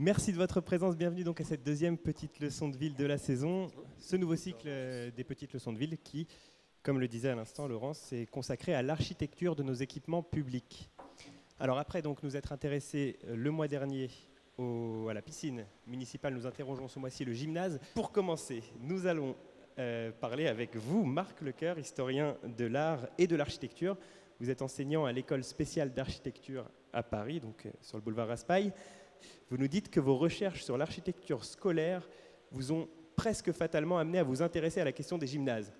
Merci de votre présence, bienvenue donc à cette deuxième petite leçon de ville de la saison. Ce nouveau cycle des petites leçons de ville qui, comme le disait à l'instant Laurence, est consacré à l'architecture de nos équipements publics. Alors après donc nous être intéressés le mois dernier à la piscine municipale, nous interrogeons ce mois-ci le gymnase. Pour commencer, nous allons parler avec vous, Marc Lecoeur, historien de l'art et de l'architecture. Vous êtes enseignant à l'école spéciale d'architecture à Paris, donc sur le boulevard Raspail. Vous nous dites que vos recherches sur l'architecture scolaire vous ont presque fatalement amené à vous intéresser à la question des gymnases.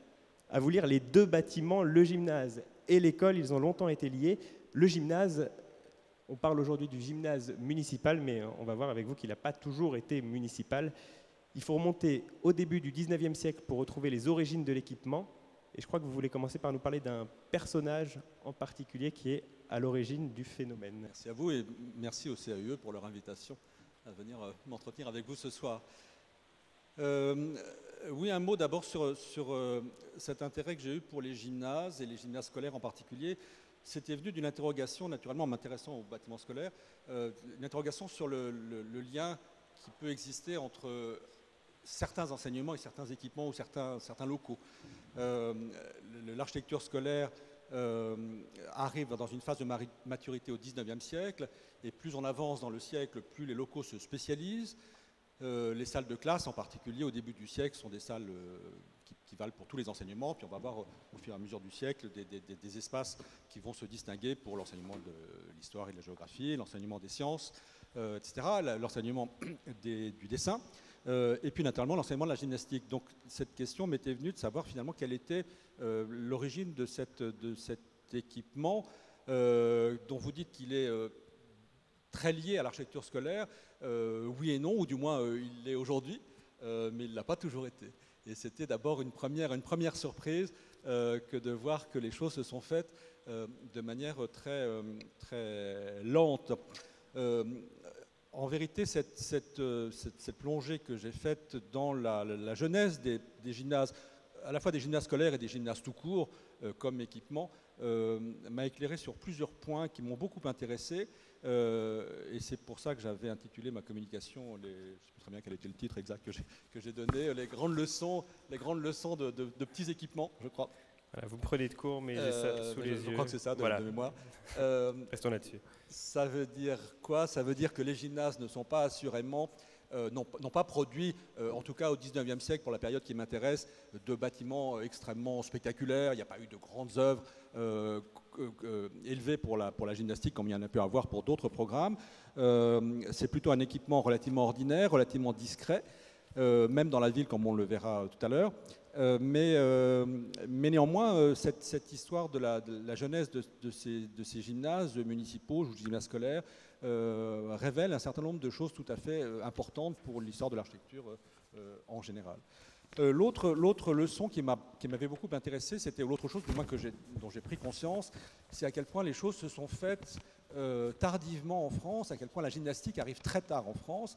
À vous lire les deux bâtiments, le gymnase et l'école, ils ont longtemps été liés. Le gymnase, on parle aujourd'hui du gymnase municipal, mais on va voir avec vous qu'il n'a pas toujours été municipal. Il faut remonter au début du 19e siècle pour retrouver les origines de l'équipement. Et je crois que vous voulez commencer par nous parler d'un personnage en particulier qui est à l'origine du phénomène. Merci à vous et merci au CAUE pour leur invitation à venir m'entretenir avec vous ce soir. Oui, un mot d'abord sur cet intérêt que j'ai eu pour les gymnases et les gymnases scolaires en particulier. C'était venu d'une interrogation, naturellement en m'intéressant aux bâtiments scolaires, une interrogation sur le lien qui peut exister entre certains enseignements et certains équipements ou certains locaux. L'architecture scolaire arrive dans une phase de maturité au 19e siècle, et plus on avance dans le siècle, plus les locaux se spécialisent. Les salles de classe, en particulier au début du siècle, sont des salles qui valent pour tous les enseignements, puis on va voir au fur et à mesure du siècle des espaces qui vont se distinguer pour l'enseignement de l'histoire et de la géographie, l'enseignement des sciences, etc., l'enseignement du dessin. Et puis naturellement l'enseignement de la gymnastique. Donc cette question m'était venue de savoir finalement quelle était l'origine de cet équipement dont vous dites qu'il est très lié à l'architecture scolaire. Oui et non, ou du moins il l'est aujourd'hui, mais il ne l'a pas toujours été. Et c'était d'abord une première surprise que de voir que les choses se sont faites de manière très lente. En vérité, cette plongée que j'ai faite dans la genèse des gymnases, à la fois des gymnases scolaires et des gymnases tout court, comme équipement, m'a éclairé sur plusieurs points qui m'ont beaucoup intéressé. Et c'est pour ça que j'avais intitulé ma communication, je ne sais plus très bien quel était le titre exact que j'ai donné, les grandes leçons de petits équipements, je crois. Voilà, vous me prenez de cours, mais j'ai ça sous les yeux. Je crois que c'est ça, de mémoire. Restons là-dessus. Ça veut dire quoi? Ça veut dire que les gymnases ne sont pas assurément, n'ont pas produit, en tout cas au 19e siècle, pour la période qui m'intéresse, de bâtiments extrêmement spectaculaires. Il n'y a pas eu de grandes œuvres élevées pour la gymnastique, comme il y en a pu avoir pour d'autres programmes. C'est plutôt un équipement relativement ordinaire, relativement discret, même dans la ville, comme on le verra tout à l'heure. Mais néanmoins, cette histoire de la genèse de ces gymnases municipaux ou gymnases scolaires révèle un certain nombre de choses tout à fait importantes pour l'histoire de l'architecture en général. L'autre leçon qui m'avait beaucoup intéressé, c'était l'autre chose du moins dont j'ai pris conscience, c'est à quel point les choses se sont faites tardivement en France, à quel point la gymnastique arrive très tard en France.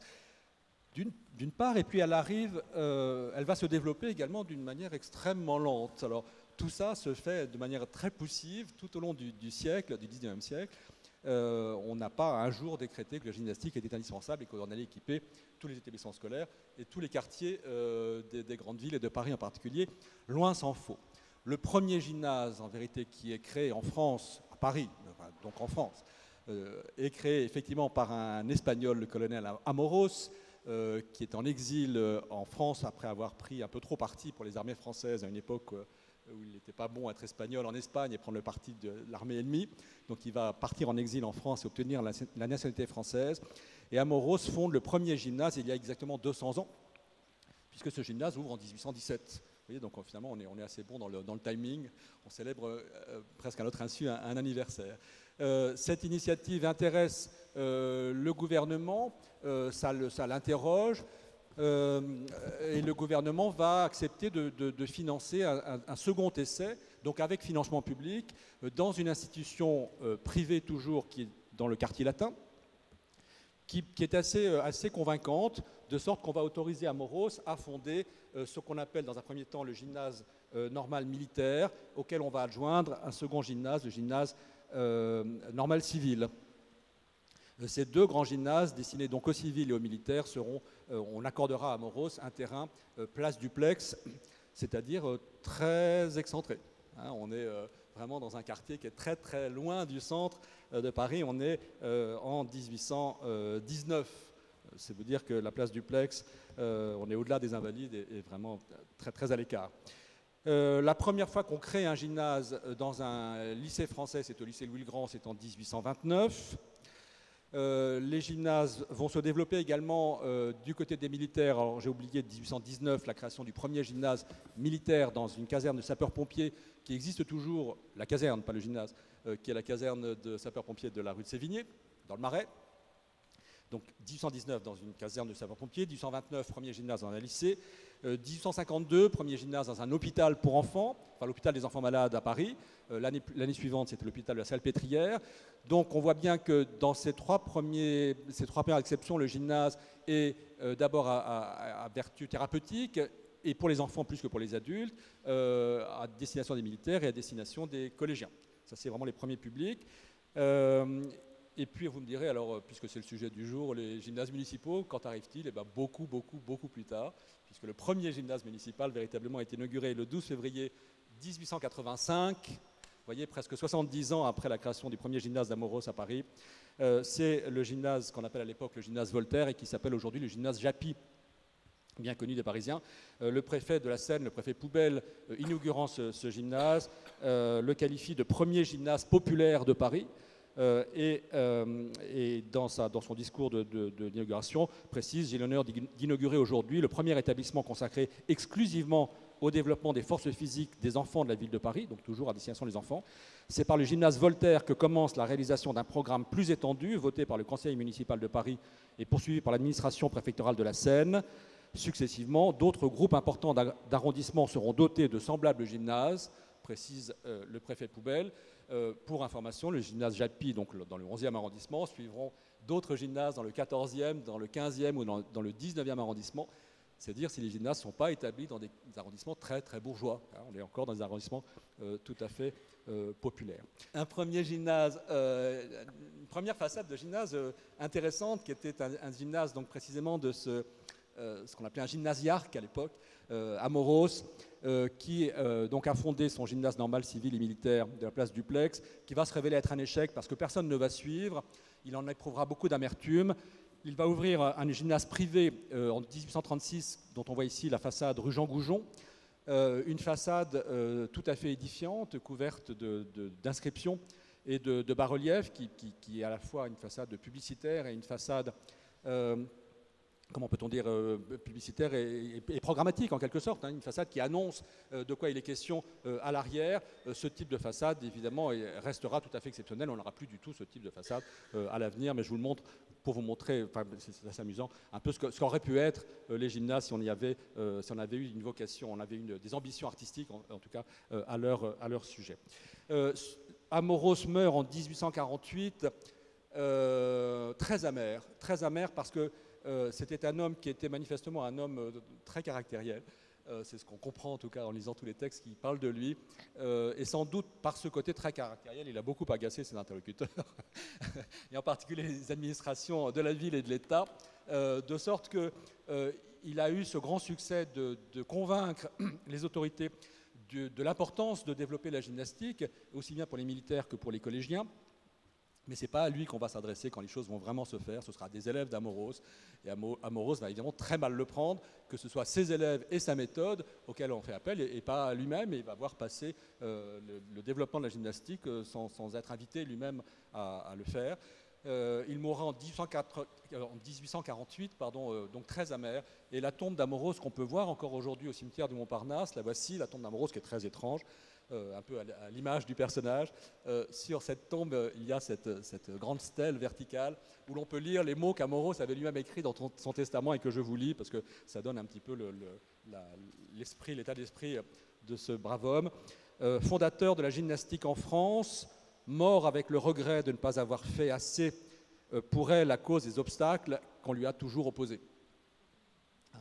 D'une part, et puis elle va se développer également d'une manière extrêmement lente. Alors tout ça se fait de manière très poussive tout au long du siècle, du 19e siècle. On n'a pas un jour décrété que la gymnastique était indispensable et qu'on allait équiper tous les établissements scolaires et tous les quartiers des grandes villes et de Paris en particulier. Loin s'en faut. Le premier gymnase, en vérité, qui est créé en France, à Paris, donc en France, est créé effectivement par un Espagnol, le colonel Amoros, qui est en exil en France après avoir pris un peu trop parti pour les armées françaises à une époque où il n'était pas bon être espagnol en Espagne et prendre le parti de l'armée ennemie. Donc il va partir en exil en France et obtenir la nationalité française. Et Amoros fonde le premier gymnase il y a exactement 200 ans, puisque ce gymnase ouvre en 1817. Vous voyez, donc finalement on est assez bon dans le timing. On célèbre presque à notre insu un anniversaire. Cette initiative intéresse le gouvernement, ça l'interroge, et le gouvernement va accepter de financer un second essai, donc avec financement public, dans une institution privée toujours, qui est dans le quartier latin, qui est assez convaincante, de sorte qu'on va autoriser Amoros à fonder ce qu'on appelle dans un premier temps le gymnase normal militaire, auquel on va adjoindre un second gymnase, le gymnase normal civil. Ces deux grands gymnases, destinés donc aux civils et aux militaires, on accordera à Moros un terrain place duplex, c'est-à-dire très excentré. Hein, on est vraiment dans un quartier qui est très très loin du centre de Paris. On est en 1819. C'est vous dire que la place duplex, on est au-delà des Invalides et vraiment très très à l'écart. La première fois qu'on crée un gymnase dans un lycée français, c'est au lycée Louis-le-Grand, c'est en 1829. Les gymnases vont se développer également du côté des militaires. Alors j'ai oublié 1819, la création du premier gymnase militaire dans une caserne de sapeurs-pompiers qui existe toujours, la caserne, pas le gymnase, qui est la caserne de sapeurs-pompiers de la rue de Sévigné, dans le Marais. Donc 1819 dans une caserne de sapeurs-pompiers, 1829 premier gymnase dans un lycée, 1852 premier gymnase dans un hôpital pour enfants, enfin l'hôpital des enfants malades à Paris. L'année suivante c'était l'hôpital de la Salpêtrière. Donc on voit bien que dans ces trois premières exceptions, le gymnase est d'abord à vertu thérapeutique et pour les enfants plus que pour les adultes, à destination des militaires et à destination des collégiens. Ça c'est vraiment les premiers publics. Et puis vous me direz, alors puisque c'est le sujet du jour, les gymnases municipaux, quand arrivent-ils? Eh bien, beaucoup plus tard, puisque le premier gymnase municipal véritablement a été inauguré le 12 février 1885, vous voyez, presque 70 ans après la création du premier gymnase d'Amoros à Paris. C'est le gymnase qu'on appelle à l'époque le gymnase Voltaire et qui s'appelle aujourd'hui le gymnase Japy, bien connu des Parisiens. Le préfet de la Seine, le préfet Poubelle, inaugurant ce gymnase, le qualifie de premier gymnase populaire de Paris. Et dans son discours d'inauguration, précise: j'ai l'honneur d'inaugurer aujourd'hui le premier établissement consacré exclusivement au développement des forces physiques des enfants de la ville de Paris, donc toujours à destination des enfants. C'est par le gymnase Voltaire que commence la réalisation d'un programme plus étendu, voté par le conseil municipal de Paris et poursuivi par l'administration préfectorale de la Seine. Successivement, d'autres groupes importants d'arrondissements seront dotés de semblables gymnases, précise le préfet Poubelle. Pour information, le gymnase Japy, donc dans le 11e arrondissement, suivront d'autres gymnases dans le 14e, dans le 15e ou dans le 19e arrondissement. C'est-à-dire si les gymnases ne sont pas établis dans des arrondissements très très bourgeois. Hein, on est encore dans des arrondissements tout à fait populaires. Un premier gymnase, une première façade de gymnase intéressante qui était un gymnase donc précisément de ce qu'on appelait un gymnasiarque à l'époque, Amoros, qui donc a fondé son gymnase normal civil et militaire de la place Duplex, qui va se révéler être un échec parce que personne ne va suivre. Il en éprouvera beaucoup d'amertume. Il va ouvrir un gymnase privé en 1836, dont on voit ici la façade rue Jean Goujon, une façade tout à fait édifiante, couverte d'inscriptions et de bas-reliefs, qui est à la fois une façade publicitaire et une façade comment peut-on dire, publicitaire et programmatique en quelque sorte, hein, une façade qui annonce de quoi il est question à l'arrière. Ce type de façade, évidemment, restera tout à fait exceptionnel. On n'aura plus du tout ce type de façade à l'avenir, mais je vous le montre pour vous montrer, enfin, c'est assez amusant, un peu ce qu'auraient pu être les gymnases si on avait eu une vocation, on avait eu des ambitions artistiques, en tout cas, à leur sujet. Amoros meurt en 1848, très amer parce que c'était un homme qui était manifestement un homme très caractériel. C'est ce qu'on comprend en tout cas en lisant tous les textes qui parlent de lui. Et sans doute par ce côté très caractériel, il a beaucoup agacé ses interlocuteurs, et en particulier les administrations de la ville et de l'État, de sorte qu'il a eu ce grand succès de convaincre les autorités de l'importance de développer la gymnastique, aussi bien pour les militaires que pour les collégiens. Mais ce n'est pas à lui qu'on va s'adresser quand les choses vont vraiment se faire, ce sera des élèves d'Amoros. Et Amoros va évidemment très mal le prendre, que ce soit ses élèves et sa méthode auxquels on fait appel, et pas à lui-même, et il va voir passer le développement de la gymnastique sans être invité lui-même à le faire. Il mourra en 1848, donc très amer, et la tombe d'Amoros qu'on peut voir encore aujourd'hui au cimetière du Montparnasse, la voici, la tombe d'Amoros qui est très étrange, un peu à l'image du personnage. Sur cette tombe, il y a cette grande stèle verticale où l'on peut lire les mots qu'Amoros avait lui-même écrits dans son testament et que je vous lis parce que ça donne un petit peu l'état d'esprit de ce brave homme. Fondateur de la gymnastique en France, mort avec le regret de ne pas avoir fait assez pour elle à cause des obstacles qu'on lui a toujours opposés.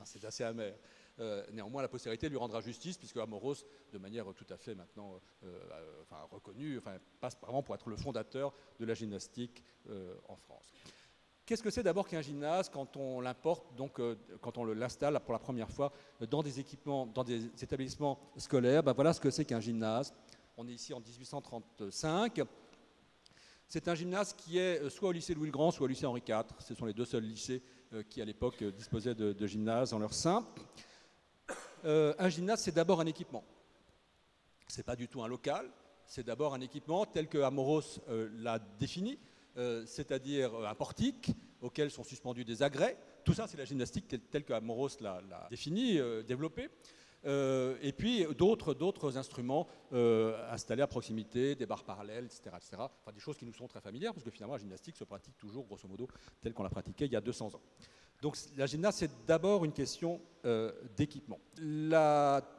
C'est assez amer. Néanmoins, la postérité lui rendra justice, puisque Amoros, de manière tout à fait maintenant reconnue, passe vraiment pour être le fondateur de la gymnastique en France. Qu'est-ce que c'est d'abord qu'un gymnase quand on l'importe, donc quand on l'installe pour la première fois dans des équipements, dans des établissements scolaires? Voilà ce que c'est qu'un gymnase. On est ici en 1835. C'est un gymnase qui est soit au lycée Louis-le-Grand, soit au lycée Henri IV. Ce sont les deux seuls lycées qui, à l'époque, disposaient de gymnases en leur sein. Un gymnase, c'est d'abord un équipement. Ce n'est pas du tout un local. C'est d'abord un équipement tel que Amoros l'a défini, c'est-à-dire un portique auquel sont suspendus des agrès. Tout ça, c'est la gymnastique telle que Amoros l'a définie, développée. Et puis d'autres instruments installés à proximité, des barres parallèles, etc., etc. Enfin, des choses qui nous sont très familières, parce que finalement, la gymnastique se pratique toujours, grosso modo, telle qu'on l'a pratiquée il y a 200 ans. Donc la gymnase, c'est d'abord une question d'équipement.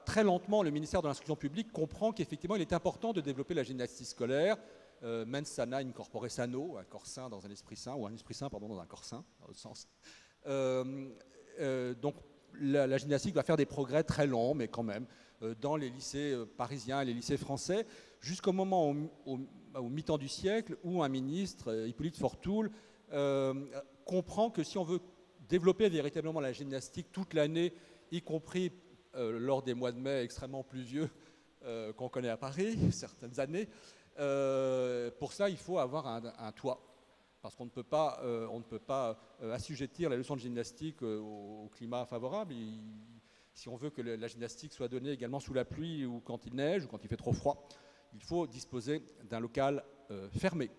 Très lentement, le ministère de l'Instruction publique comprend qu'effectivement, il est important de développer la gymnastique scolaire, mens sana in corpore sano, un corps sain dans un esprit sain, ou un esprit sain, pardon, dans un corps sain, dans l'autre sens. Donc, la gymnastique va faire des progrès très lents, mais quand même, dans les lycées parisiens et les lycées français, jusqu'au moment, au mi-temps du siècle, où un ministre, Hippolyte Fortoul, comprend que si on veut développer véritablement la gymnastique toute l'année, y compris lors des mois de mai extrêmement pluvieux qu'on connaît à Paris, certaines années, pour ça, il faut avoir un toit. Parce qu'on ne peut pas assujettir la leçon de gymnastique au climat favorable. Si on veut que la gymnastique soit donnée également sous la pluie ou quand il neige ou quand il fait trop froid, il faut disposer d'un local fermé.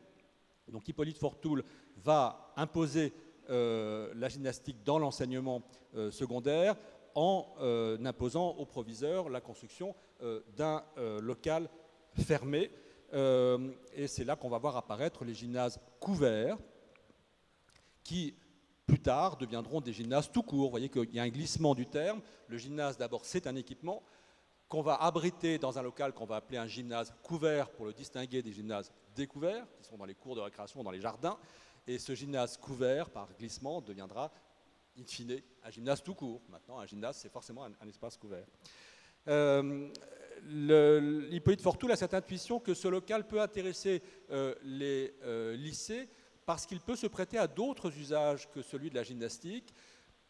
Donc Hippolyte Fortoul va imposer la gymnastique dans l'enseignement secondaire en imposant aux proviseurs la construction d'un local fermé. Et c'est là qu'on va voir apparaître les gymnases couverts qui, plus tard, deviendront des gymnases tout court. Vous voyez qu'il y a un glissement du terme. Le gymnase, d'abord, c'est un équipement qu'on va abriter dans un local qu'on va appeler un gymnase couvert pour le distinguer des gymnases découverts, qui sont dans les cours de récréation, dans les jardins. Et ce gymnase couvert, par glissement, deviendra, in fine, un gymnase tout court. Maintenant, un gymnase, c'est forcément un espace couvert. Hippolyte Fortoul a cette intuition que ce local peut intéresser les lycées parce qu'il peut se prêter à d'autres usages que celui de la gymnastique.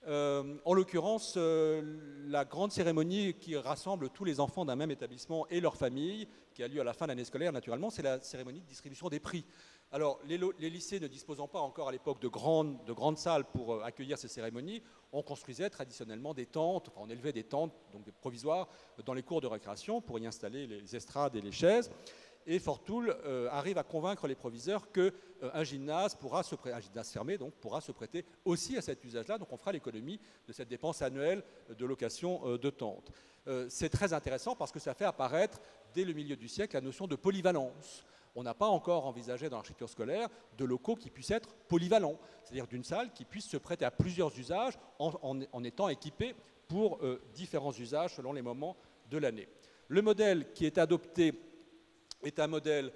En l'occurrence, la grande cérémonie qui rassemble tous les enfants d'un même établissement et leurs familles, qui a lieu à la fin de l'année scolaire, naturellement, c'est la cérémonie de distribution des prix. Alors, les lycées ne disposant pas encore à l'époque de grandes salles pour accueillir ces cérémonies, on construisait traditionnellement des tentes, enfin on élevait des tentes, donc des provisoires, dans les cours de récréation pour y installer les estrades et les chaises. Et Fortoul arrive à convaincre les proviseurs qu'un gymnase fermé donc, pourra se prêter aussi à cet usage-là. Donc on fera l'économie de cette dépense annuelle de location de tentes. C'est très intéressant parce que ça fait apparaître, dès le milieu du siècle, la notion de polyvalence. On n'a pas encore envisagé dans l'architecture scolaire de locaux qui puissent être polyvalents, c'est-à-dire d'une salle qui puisse se prêter à plusieurs usages en étant équipée pour différents usages selon les moments de l'année. Le modèle qui est adopté est un modèle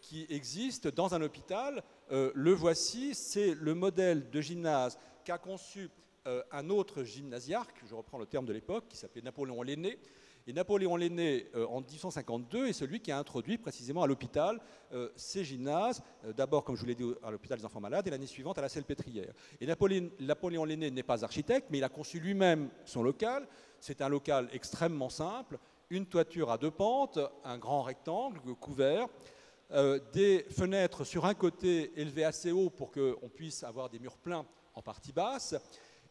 qui existe dans un hôpital. Le voici, c'est le modèle de gymnase qu'a conçu un autre gymnasiarque, je reprends le terme de l'époque, qui s'appelait Napoléon l'Aîné. Et Napoléon l'Aîné, en 1852, est celui qui a introduit précisément à l'hôpital ces gymnases, d'abord, comme je vous l'ai dit, à l'hôpital des enfants malades, et l'année suivante à la Salpêtrière. Et Napoléon l'Aîné n'est pas architecte, mais il a conçu lui-même son local. C'est un local extrêmement simple, une toiture à 2 pentes, un grand rectangle couvert, des fenêtres sur un côté élevées assez haut pour qu'on puisse avoir des murs pleins en partie basse,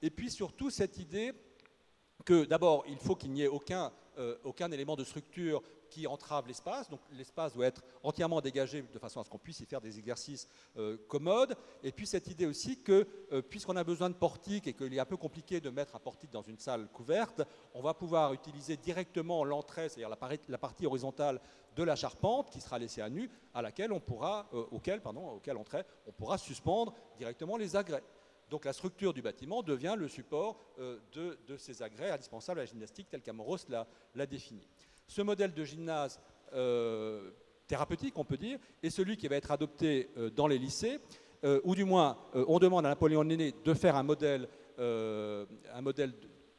et puis surtout cette idée que d'abord, il faut qu'il n'y ait aucun élément de structure qui entrave l'espace. Donc l'espace doit être entièrement dégagé de façon à ce qu'on puisse y faire des exercices commodes. Et puis cette idée aussi que, puisqu'on a besoin de portique et qu'il est un peu compliqué de mettre un portique dans une salle couverte, on va pouvoir utiliser directement l'entrée, c'est-à-dire la partie horizontale de la charpente qui sera laissée à nu, à laquelle auquel on pourra suspendre directement les agrès. Donc la structure du bâtiment devient le support de ces agrès indispensables à la gymnastique telle qu'Amoros l'a défini. Ce modèle de gymnase thérapeutique, on peut dire, est celui qui va être adopté dans les lycées, ou du moins on demande à Napoléon l'Aîné de faire un modèle,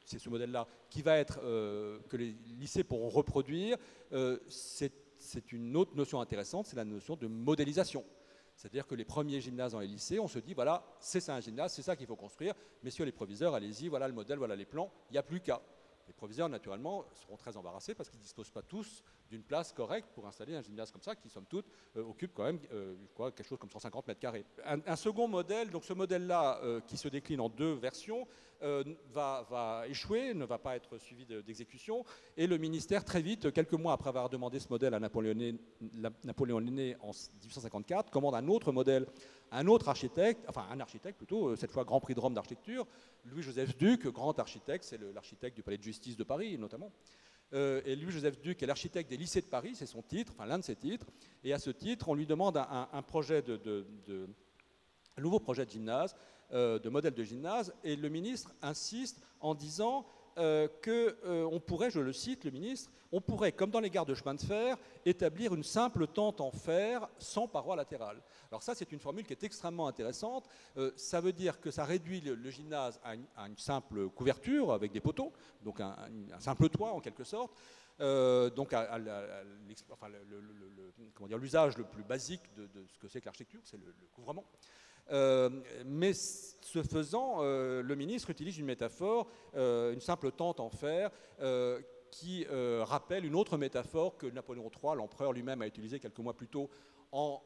c'est ce modèle-là, qui va être que les lycées pourront reproduire. C'est une autre notion intéressante, c'est la notion de modélisation. C'est-à-dire que les premiers gymnases dans les lycées, on se dit, voilà, c'est ça un gymnase, c'est ça qu'il faut construire. Messieurs les proviseurs, allez-y, voilà le modèle, voilà les plans, il n'y a plus qu'à. Les proviseurs, naturellement, seront très embarrassés parce qu'ils ne disposent pas tous d'une place correcte pour installer un gymnase comme ça, qui, somme toute, occupe quand même quelque chose comme 150 mètres carrés. Un second modèle, donc ce modèle-là, qui se décline en 2 versions, va échouer, ne va pas être suivi d'exécution, et le ministère, très vite, quelques mois après avoir demandé ce modèle à Napoléon l'Aîné en 1854, commande un autre modèle, un autre architecte, enfin un architecte plutôt, cette fois Grand Prix de Rome d'architecture, Louis-Joseph Duc, grand architecte, c'est l'architecte du Palais de Justice de Paris notamment. Et Louis-Joseph Duc est l'architecte des lycées de Paris, c'est son titre, enfin l'un de ses titres, et à ce titre, on lui demande un projet un nouveau projet de gymnase, de modèle de gymnase, et le ministre insiste en disant qu'on pourrait, je le cite, le ministre, on pourrait, comme dans les gares de chemin de fer, établir une simple tente en fer sans paroi latérale. Alors ça, c'est une formule qui est extrêmement intéressante. Ça veut dire que ça réduit le gymnase à une simple couverture avec des poteaux, donc un simple toit en quelque sorte. Donc l'usage le plus basique de ce que c'est que l'architecture, c'est le couvrement. Mais ce faisant, le ministre utilise une métaphore, une simple tente en fer, qui rappelle une autre métaphore que Napoléon III, l'empereur lui-même, a utilisée quelques mois plus tôt en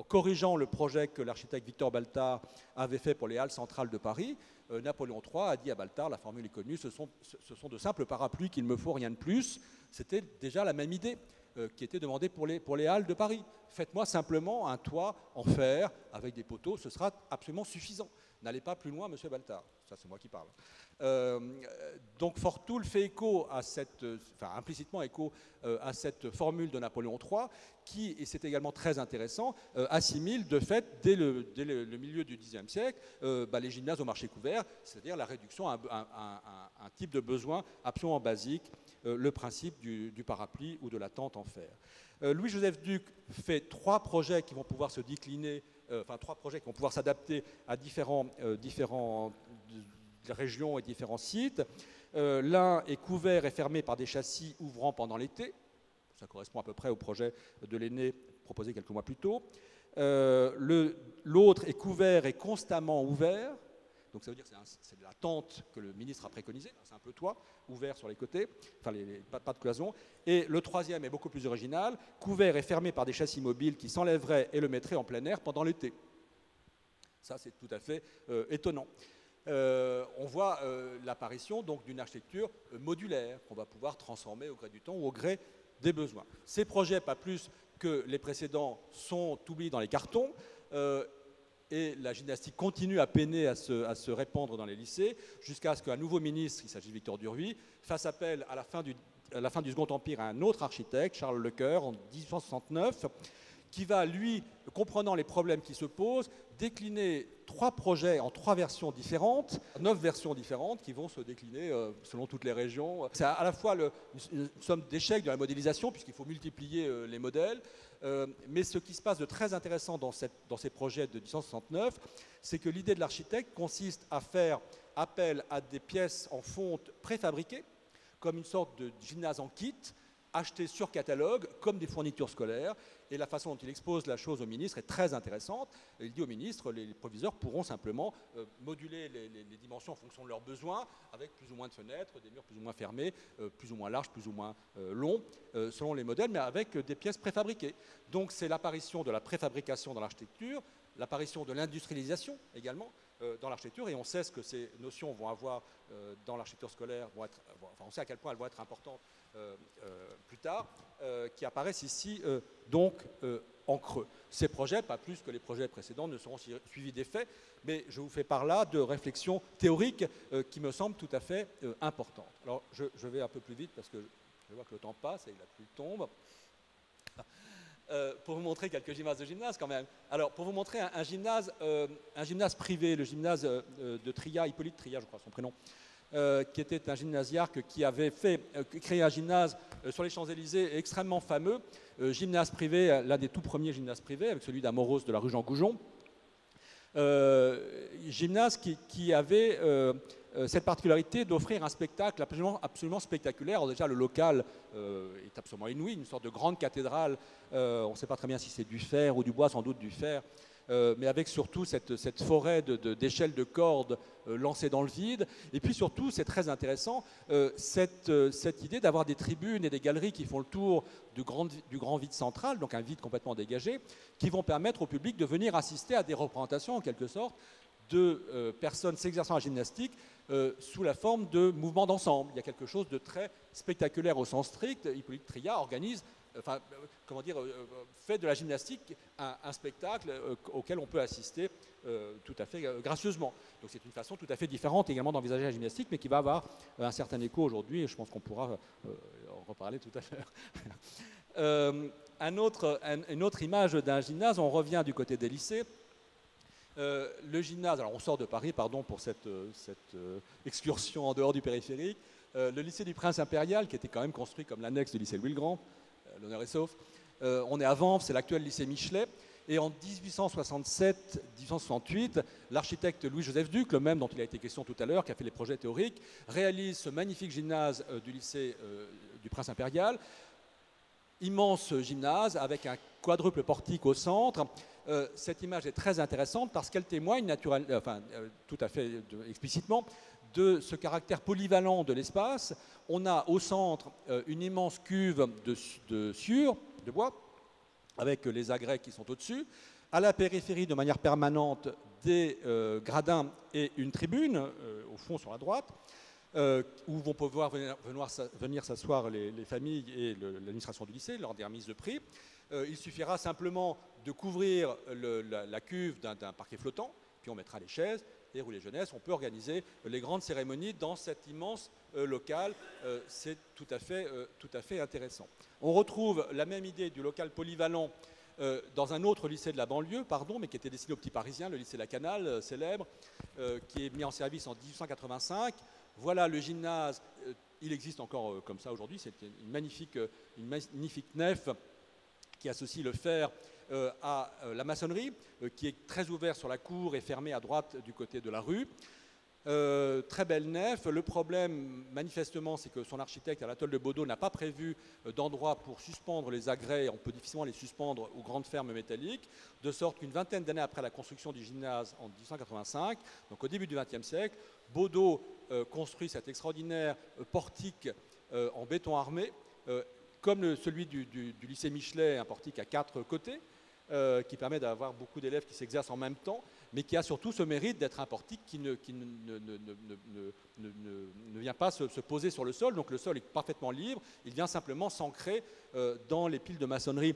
corrigeant le projet que l'architecte Victor Baltard avait fait pour les halles centrales de Paris. Napoléon III a dit à Baltard, la formule est connue, ce sont de simples parapluies qu'il me faut, rien de plus. C'était déjà la même idée qui était demandée pour les halles de Paris. Faites-moi simplement un toit en fer avec des poteaux, ce sera absolument suffisant. N'allez pas plus loin, monsieur Baltard. Ça, c'est moi qui parle. Donc Fortoul fait écho à implicitement écho à cette formule de Napoléon III, qui, et c'est également très intéressant, assimile de fait, dès le milieu du Xe siècle, les gymnases au marché couvert, c'est-à-dire la réduction à un type de besoin absolument basique, le principe du parapluie ou de la tente en fer. Louis-Joseph Duc fait 3 projets qui vont pouvoir se décliner, 3 projets qui vont pouvoir s'adapter à différentes régions et différents sites. L'un est couvert et fermé par des châssis ouvrant pendant l'été. Ça correspond à peu près au projet de l'Aîné proposé quelques mois plus tôt. L'autre est couvert et constamment ouvert. Donc ça veut dire que c'est de la tente que le ministre a préconisée, c'est un peu toit, ouvert sur les côtés, enfin pas de cloison. Et le troisième est beaucoup plus original, couvert et fermé par des châssis mobiles qui s'enlèveraient et le mettraient en plein air pendant l'été. Ça, c'est tout à fait étonnant. On voit l'apparition donc d'une architecture modulaire qu'on va pouvoir transformer au gré du temps ou au gré des besoins. Ces projets, pas plus que les précédents, sont oubliés dans les cartons. Et la gymnastique continue à peiner à se répandre dans les lycées, jusqu'à ce qu'un nouveau ministre, il s'agit de Victor Duruy, fasse appel à la fin du Second Empire à un autre architecte, Charles Lecoeur, en 1869, qui va, lui, comprenant les problèmes qui se posent, décliner 3 projets en 3 versions différentes, 9 versions différentes qui vont se décliner selon toutes les régions. C'est à la fois une somme d'échecs de la modélisation, puisqu'il faut multiplier les modèles, mais ce qui se passe de très intéressant dans ces projets de 1869, c'est que l'idée de l'architecte consiste à faire appel à des pièces en fonte préfabriquées, comme une sorte de gymnase en kit, acheté sur catalogue, comme des fournitures scolaires. Et la façon dont il expose la chose au ministre est très intéressante. Il dit au ministre, les proviseurs pourront simplement moduler les dimensions en fonction de leurs besoins, avec plus ou moins de fenêtres, des murs plus ou moins fermés, plus ou moins larges, plus ou moins longs, selon les modèles, mais avec des pièces préfabriquées. Donc c'est l'apparition de la préfabrication dans l'architecture, l'apparition de l'industrialisation également dans l'architecture, et on sait ce que ces notions vont avoir dans l'architecture scolaire, on sait à quel point elles vont être importantes plus tard, qui apparaissent ici donc en creux. Ces projets, pas plus que les projets précédents, ne seront suivis d'effets, mais je vous fais par là de réflexions théoriques qui me semblent tout à fait importantes. Alors je vais un peu plus vite parce que je vois que le temps passe et la pluie tombe. Pour vous montrer quelques images de gymnase quand même. Alors pour vous montrer un gymnase privé, le gymnase de Tria, Hippolyte Tria je crois son prénom, qui était un gymnasiarque qui avait créé un gymnase sur les Champs-Élysées extrêmement fameux, gymnase privé, l'un des tout premiers gymnases privés, avec celui d'Amoros de la rue Jean Goujon. Gymnase qui avait cette particularité d'offrir un spectacle absolument spectaculaire. Alors déjà, le local est absolument inouï, une sorte de grande cathédrale. On ne sait pas très bien si c'est du fer ou du bois, sans doute du fer. Mais avec surtout cette forêt d'échelles de cordes lancées dans le vide. Et puis surtout, c'est très intéressant, cette idée d'avoir des tribunes et des galeries qui font le tour du grand vide central, donc un vide complètement dégagé, qui vont permettre au public de venir assister à des représentations, en quelque sorte, de personnes s'exerçant à la gymnastique sous la forme de mouvements d'ensemble. Il y a quelque chose de très spectaculaire au sens strict. Hippolyte Trillat organise, fait de la gymnastique un spectacle auquel on peut assister tout à fait gracieusement. Donc c'est une façon tout à fait différente également d'envisager la gymnastique, mais qui va avoir un certain écho aujourd'hui, et je pense qu'on pourra en reparler tout à l'heure. Une autre image d'un gymnase, on revient du côté des lycées. Le gymnase, alors on sort de Paris, pardon pour cette excursion en dehors du périphérique. Le lycée du Prince Impérial, qui était quand même construit comme l'annexe du lycée Louis le Grand, l'honneur est sauf. On est à Vanves, c'est l'actuel lycée Michelet. Et en 1867-1868, l'architecte Louis-Joseph Duc, le même dont il a été question tout à l'heure, qui a fait les projets théoriques, réalise ce magnifique gymnase du lycée du Prince Impérial. Immense gymnase avec un quadruple portique au centre. Cette image est très intéressante parce qu'elle témoigne tout à fait explicitement de ce caractère polyvalent de l'espace. On a au centre une immense cuve de sciure, de bois, avec les agrès qui sont au-dessus. À la périphérie, de manière permanente, des gradins et une tribune, au fond sur la droite, où vont pouvoir venir s'asseoir les familles et l'administration du lycée lors des remises de prix. Il suffira simplement de couvrir la cuve d'un parquet flottant, puis on mettra les chaises et rouler jeunesse. On peut organiser les grandes cérémonies dans cet immense local. C'est tout à fait intéressant. On retrouve la même idée du local polyvalent dans un autre lycée de la banlieue, mais qui était destiné aux petits Parisiens, le lycée Lacanal, célèbre, qui est mis en service en 1885. Voilà le gymnase, il existe encore comme ça aujourd'hui, c'est une magnifique nef qui associe le fer à la maçonnerie, qui est très ouvert sur la cour et fermé à droite du côté de la rue. Très belle nef. Le problème, manifestement, c'est que son architecte, Anatole de Baudot, n'a pas prévu d'endroit pour suspendre les agrès. On peut difficilement les suspendre aux grandes fermes métalliques, de sorte qu'une vingtaine d'années après la construction du gymnase en 1885, donc au début du XXe siècle, Baudot construit cet extraordinaire portique en béton armé, comme celui du lycée Michelet, un portique à 4 côtés, qui permet d'avoir beaucoup d'élèves qui s'exercent en même temps, mais qui a surtout ce mérite d'être un portique qui ne vient pas se poser sur le sol. Donc le sol est parfaitement libre, il vient simplement s'ancrer dans les piles de maçonnerie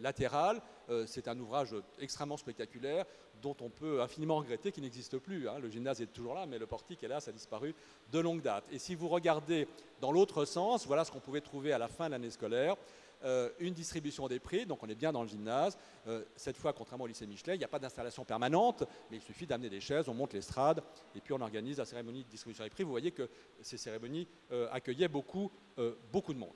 latérales. C'est un ouvrage extrêmement spectaculaire dont on peut infiniment regretter qu'il n'existe plus. Le gymnase est toujours là, mais le portique, hélas, a disparu de longue date. Et si vous regardez dans l'autre sens, voilà ce qu'on pouvait trouver à la fin de l'année scolaire. Une distribution des prix, donc on est bien dans le gymnase. Cette fois, contrairement au lycée Michelet, il n'y a pas d'installation permanente, mais il suffit d'amener des chaises, on monte l'estrade, et puis on organise la cérémonie de distribution des prix. Vous voyez que ces cérémonies accueillaient beaucoup de monde.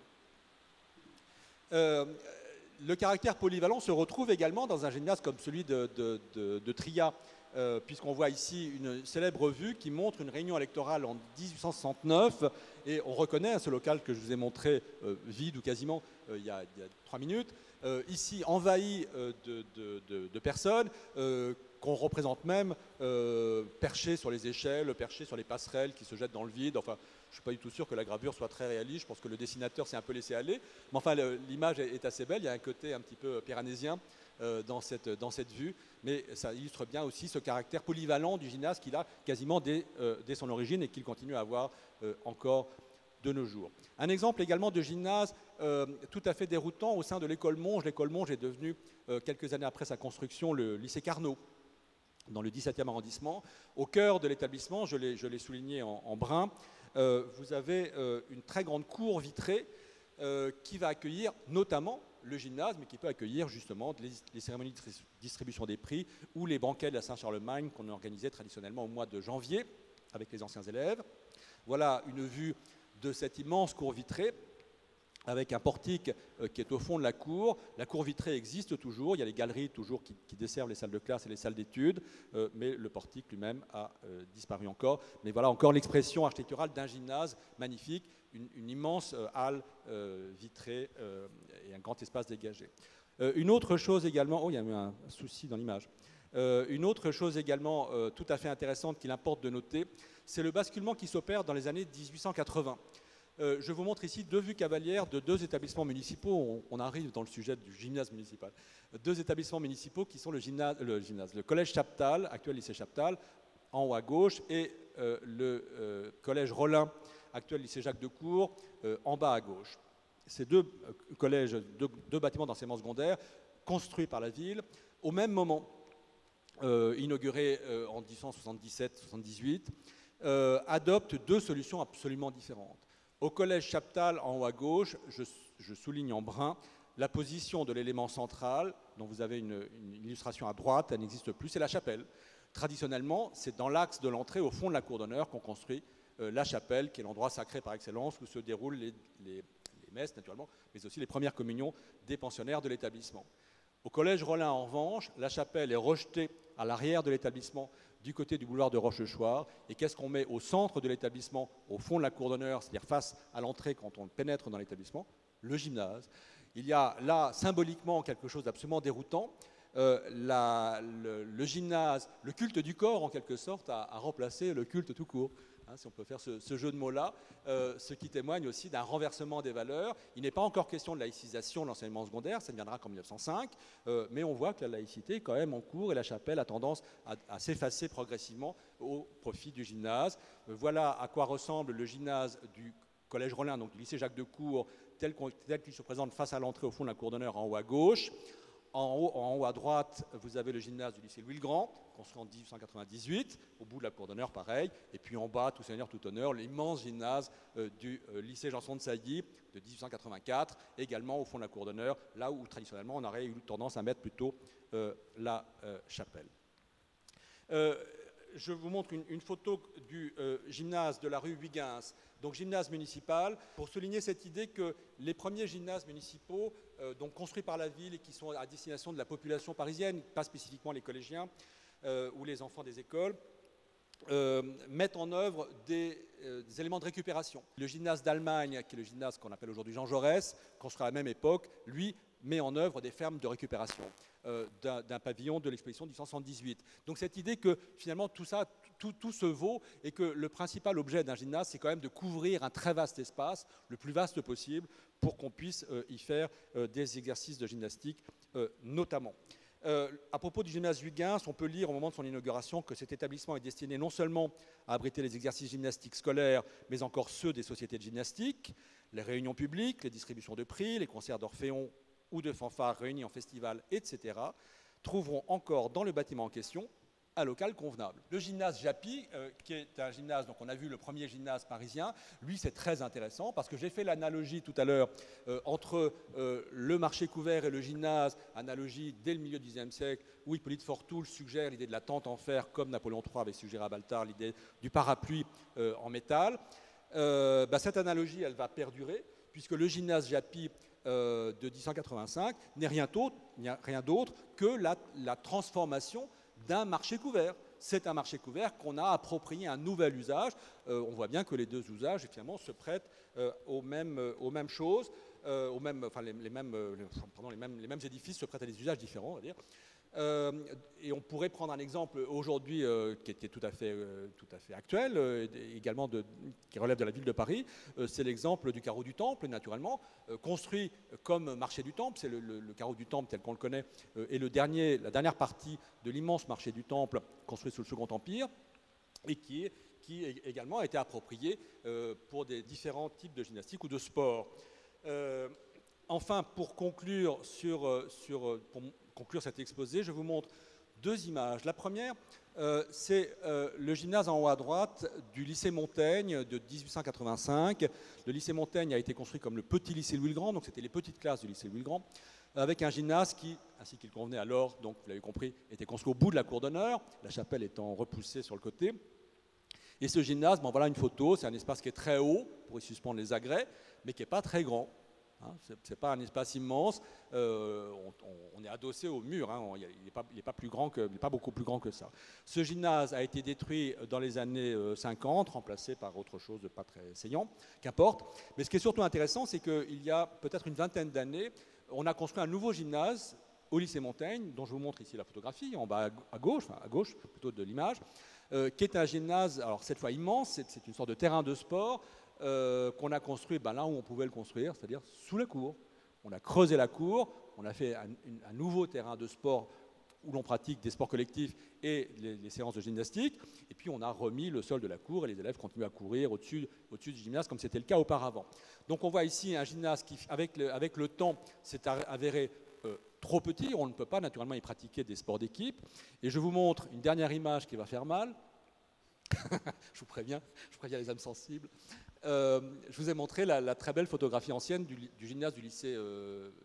Le caractère polyvalent se retrouve également dans un gymnase comme celui de Trillat, puisqu'on voit ici une célèbre vue qui montre une réunion électorale en 1869, et on reconnaît ce local que je vous ai montré vide ou quasiment il y a 3 minutes, ici envahi de personnes qu'on représente même perchées sur les échelles, perchées sur les passerelles qui se jettent dans le vide. Enfin, je ne suis pas du tout sûr que la gravure soit très réaliste, je pense que le dessinateur s'est un peu laissé aller, mais enfin l'image est assez belle, il y a un côté un petit peu piranésien dans cette vue, mais ça illustre bien aussi ce caractère polyvalent du gymnase qu'il a quasiment dès son origine et qu'il continue à avoir encore de nos jours. Un exemple également de gymnase tout à fait déroutant au sein de l'école Monge. L'école Monge est devenue, quelques années après sa construction, le lycée Carnot, dans le 17e arrondissement. Au cœur de l'établissement, je l'ai souligné en brun, vous avez une très grande cour vitrée qui va accueillir notamment le gymnase, mais qui peut accueillir justement les cérémonies de distribution des prix ou les banquets de la Saint-Charlemagne qu'on organisait traditionnellement au mois de janvier avec les anciens élèves. Voilà une vue de cette immense cour vitrée. avec un portique qui est au fond de la cour. La cour vitrée existe toujours, il y a les galeries toujours qui desservent les salles de classe et les salles d'études, mais le portique lui-même a disparu encore. Mais voilà encore l'expression architecturale d'un gymnase magnifique, une immense halle vitrée et un grand espace dégagé. Une autre chose également, oh il y a eu un souci dans l'image, une autre chose également tout à fait intéressante qu'il importe de noter, c'est le basculement qui s'opère dans les années 1880. Je vous montre ici deux vues cavalières de deux établissements municipaux. On arrive dans le sujet du gymnase municipal. Deux établissements municipaux qui sont le collège Chaptal, actuel lycée Chaptal, en haut à gauche, et le collège Rollin, actuel lycée Jacques Decour, en bas à gauche. Ces deux collèges, deux bâtiments d'enseignement secondaire construits par la ville au même moment, inaugurés en 1877-78, adoptent deux solutions absolument différentes. Au collège Chaptal, en haut à gauche, je souligne en brun la position de l'élément central, dont vous avez une illustration à droite, elle n'existe plus, c'est la chapelle. Traditionnellement, c'est dans l'axe de l'entrée, au fond de la cour d'honneur, qu'on construit la chapelle, qui est l'endroit sacré par excellence où se déroulent les messes, naturellement, mais aussi les premières communions des pensionnaires de l'établissement. Au collège Rollin, en revanche, la chapelle est rejetée à l'arrière de l'établissement, du côté du boulevard de Rochechouart. Et qu'est-ce qu'on met au centre de l'établissement, au fond de la cour d'honneur, c'est-à-dire face à l'entrée quand on pénètre dans l'établissement? Le gymnase. Il y a là, symboliquement, quelque chose d'absolument déroutant. Le gymnase, le culte du corps, en quelque sorte, a remplacé le culte tout court. Hein, si on peut faire ce jeu de mots-là, ce qui témoigne aussi d'un renversement des valeurs. Il n'est pas encore question de laïcisation de l'enseignement secondaire, ça ne viendra qu'en 1905, mais on voit que la laïcité est quand même en cours et la chapelle a tendance à s'effacer progressivement au profit du gymnase. Voilà à quoi ressemble le gymnase du collège Rollin, donc du lycée Jacques Decour, tel qu'il se présente face à l'entrée au fond de la cour d'honneur en haut à gauche. En haut à droite, vous avez le gymnase du lycée Louis-le-Grand, construit en 1898, au bout de la cour d'honneur, pareil. Et puis en bas, tout seigneur, tout honneur, l'immense gymnase du lycée Janson de Sailly de 1884, également au fond de la cour d'honneur, là où traditionnellement on aurait eu tendance à mettre plutôt la chapelle. Je vous montre une photo du gymnase de la rue Huygens, donc gymnase municipal, pour souligner cette idée que les premiers gymnases municipaux, donc construits par la ville et qui sont à destination de la population parisienne, pas spécifiquement les collégiens ou les enfants des écoles, mettent en œuvre des éléments de récupération. Le gymnase d'Allemagne, qui est le gymnase qu'on appelle aujourd'hui Jean Jaurès, construit à la même époque, lui met en œuvre des fermes de récupération d'un pavillon de l'exposition de 1878. Donc cette idée que finalement tout ça, tout se vaut et que le principal objet d'un gymnase, c'est quand même de couvrir un très vaste espace, le plus vaste possible, pour qu'on puisse y faire des exercices de gymnastique notamment. À propos du gymnase Huygens, on peut lire au moment de son inauguration que cet établissement est destiné non seulement à abriter les exercices gymnastiques scolaires, mais encore ceux des sociétés de gymnastique, les réunions publiques, les distributions de prix, les concerts d'orphéons ou de fanfares réunis en festival, etc., trouveront encore dans le bâtiment en question un local convenable. Le gymnase Japy, qui est un gymnase, donc on a vu le premier gymnase parisien, lui c'est très intéressant parce que j'ai fait l'analogie tout à l'heure entre le marché couvert et le gymnase, analogie dès le milieu du XIXe siècle, où Hippolyte Fortoul suggère l'idée de la tente en fer, comme Napoléon III avait suggéré à Baltard l'idée du parapluie en métal. Cette analogie, elle va perdurer, puisque le gymnase Japy de 1885 n'est rien d'autre que la transformation d'un marché couvert. C'est un marché couvert qu'on a approprié un nouvel usage. On voit bien que les deux usages, finalement, se prêtent aux mêmes choses, les mêmes édifices se prêtent à des usages différents, on va dire. Et on pourrait prendre un exemple aujourd'hui qui est tout à fait actuel, également qui relève de la ville de Paris. C'est l'exemple du carreau du Temple, naturellement, construit comme marché du Temple. C'est le carreau du Temple tel qu'on le connaît, et la dernière partie de l'immense marché du Temple construit sous le Second Empire, et qui également a été approprié pour des différents types de gymnastique ou de sport. Enfin, pour conclure conclure cet exposé, je vous montre deux images. La première, c'est le gymnase en haut à droite du lycée Montaigne de 1885. Le lycée Montaigne a été construit comme le petit lycée Louis-le-Grand, donc c'était les petites classes du lycée Louis-le-Grand, avec un gymnase qui, ainsi qu'il convenait alors, donc vous l'avez compris, était construit au bout de la cour d'honneur, la chapelle étant repoussée sur le côté. Et ce gymnase, voilà une photo, c'est un espace qui est très haut pour y suspendre les agrès, mais qui n'est pas très grand. Hein, ce n'est pas un espace immense, on est adossé au mur, hein, il n'est pas beaucoup plus grand que ça. Ce gymnase a été détruit dans les années 50, remplacé par autre chose de pas très saillant, qu'importe. Mais ce qui est surtout intéressant, c'est qu'il y a peut-être une vingtaine d'années, on a construit un nouveau gymnase au lycée Montaigne, dont je vous montre ici la photographie, en bas à gauche plutôt de l'image, qui est un gymnase, alors cette fois immense, c'est une sorte de terrain de sport, qu'on a construit là où on pouvait le construire, c'est-à-dire sous la cour. On a creusé la cour, on a fait un nouveau terrain de sport où l'on pratique des sports collectifs et les séances de gymnastique, et puis on a remis le sol de la cour et les élèves continuent à courir au-dessus du gymnase comme c'était le cas auparavant. Donc on voit ici un gymnase qui, avec le temps, s'est avéré trop petit, on ne peut pas naturellement y pratiquer des sports d'équipe. Et je vous montre une dernière image qui va faire mal. Je vous préviens les âmes sensibles. Je vous ai montré la très belle photographie ancienne du gymnase du lycée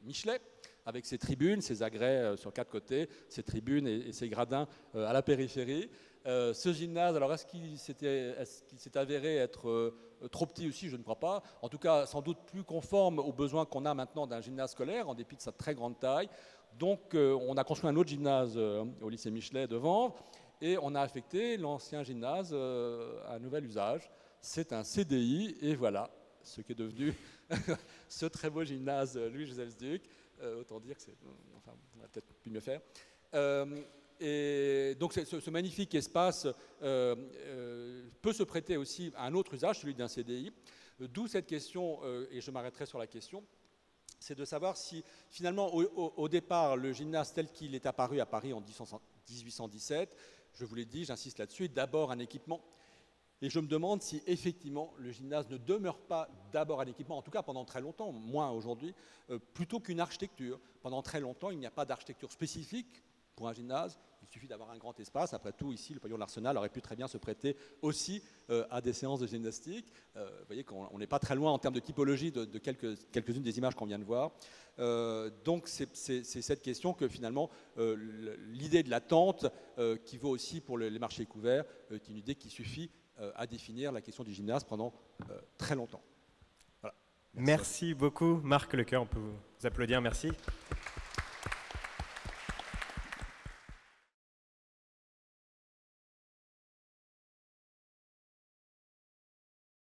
Michelet, avec ses tribunes, ses agrès sur 4 côtés, ses tribunes et ses gradins à la périphérie. Ce gymnase, alors est-ce qu'il s'est avéré être trop petit aussi? Je ne crois pas. En tout cas, sans doute plus conforme aux besoins qu'on a maintenant d'un gymnase scolaire, en dépit de sa très grande taille. Donc, on a construit un autre gymnase au lycée Michelet devant, et on a affecté l'ancien gymnase à un nouvel usage. C'est un CDI, et voilà ce qui est devenu ce très beau gymnase Louis-Joseph Duc. Autant dire que enfin, on va peut-être plus mieux faire. Et donc ce magnifique espace peut se prêter aussi à un autre usage, celui d'un CDI. D'où cette question, et je m'arrêterai sur la question, c'est de savoir si finalement au départ le gymnase tel qu'il est apparu à Paris en 1817, je vous l'ai dit, j'insiste là-dessus, est d'abord un équipement. Et je me demande si effectivement le gymnase ne demeure pas d'abord un équipement, en tout cas pendant très longtemps, moins aujourd'hui, plutôt qu'une architecture. Pendant très longtemps, il n'y a pas d'architecture spécifique pour un gymnase. Il suffit d'avoir un grand espace. Après tout, ici, le pavillon de l'Arsenal aurait pu très bien se prêter aussi à des séances de gymnastique. Vous voyez qu'on n'est pas très loin en termes de typologie de quelques-unes des images qu'on vient de voir. Donc c'est cette question que finalement l'idée de la tente, qui vaut aussi pour les marchés couverts, est une idée qui suffit à définir la question du gymnase pendant très longtemps. Voilà. Merci beaucoup, Marc Lecoeur. On peut vous applaudir. Merci.